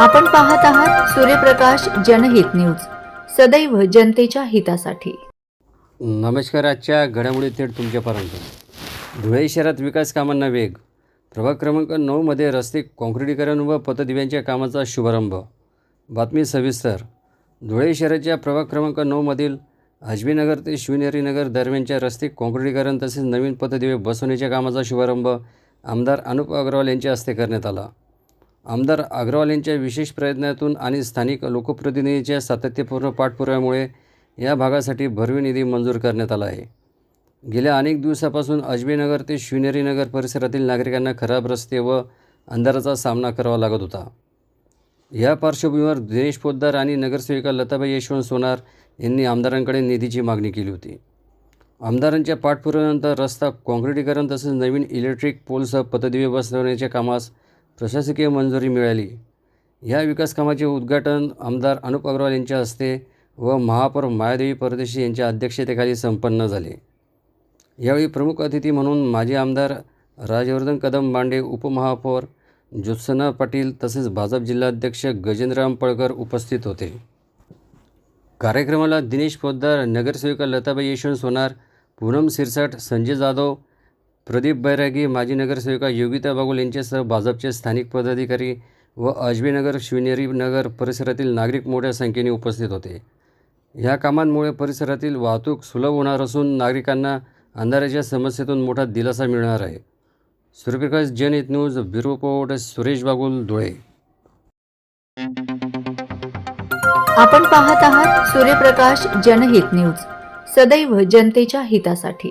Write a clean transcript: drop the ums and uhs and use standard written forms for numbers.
आपण पाहत आहात सूर्यप्रकाश जनहित न्यूज, सदैव जनतेच्या हितासाठी। नमस्कार। आजच्या घडामोडी थेट तुमच्यापर्यंत। धुळे शहरात विकास कामांना वेग। प्रभाग क्रमांक 9 मध्ये रस्ते काँक्रिटीकरण व पथदिव्यांच्या कामाचा शुभारंभ। बातमी सविस्तर। धुळे शहराच्या प्रभाग क्रमांक 9 मधील अजबीनगर ते शिवनेरीनगर दरम्यानच्या रस्ते काँक्रिटीकरण तसेच नवीन पथदिवे बसवण्याच्या कामाचा शुभारंभ आमदार अनुप अग्रवाल यांच्या हस्ते करण्यात आला। आमदार अग्रवाल यांच्या विशेष प्रयत्नातून आणि स्थानिक लोकप्रतिनिधींच्या सातत्यपूर्ण पाठपुराव्यामुळे या भागासाठी भरीव निधी मंजूर करण्यात आला आहे। गेल्या अनेक दिवसापासून अजबीनगर ते शिवनेरीनगर परिसरातील नागरिकांना खराब रस्ते व अंधाराचा सामना करावा लागत होता। या पार्श्वभूमीवर दिनेश पोद्दार आणि नगरसेविका लताबाई यशवंत सोनार यांनी आमदारांकडे निधीची मागणी केली होती। आमदारांच्या पाठपुराव्यानंतर रस्ता काँक्रिटीकरण तसेच नवीन इलेक्ट्रिक पोलसह पथदिवे बसवण्याच्या कामास प्रशासकीय मंजुरी मिळाली। या विकास कामाचे उद्घाटन आमदार अनुप अग्रवाल यांच्या हस्ते व महापौर मायादेवी परदेशी यांच्या अध्यक्षतेखाली संपन्न झाले। यावेळी प्रमुख अतिथी म्हणून माजी आमदार राजवर्धन कदम बांडे, उपमहापौर ज्योत्सना पाटील तसेच भाजप जिल्हाध्यक्ष गजेंद्रराम पळकर उपस्थित होते। कार्यक्रमाला दिनेश पोद्दार, नगरसेविका लताबाई यशवंत सोनार, पूनम सिरसाट, संजय जाधव, प्रदीप बैरागी, माजी नगरसेविका योगिता बागुल यांच्यासह भाजपचे स्थानिक पदाधिकारी व अजबीनगर शिवनेरीनगर परिसरातील नागरिक मोठ्या संख्येने उपस्थित होते। या कामांमुळे परिसरातील वाहतूक सुलभ होणार असून नागरिकांना अंधाराच्या समस्येतून मोठा दिलासा मिळणार आहे। सूर्यप्रकाश जनहित news, bureau report Suresh Bagul, Dhule. आपण पाहत आहात सूर्यप्रकाश जनहित न्यूज, सदैव जनतेच्या हितासाठी।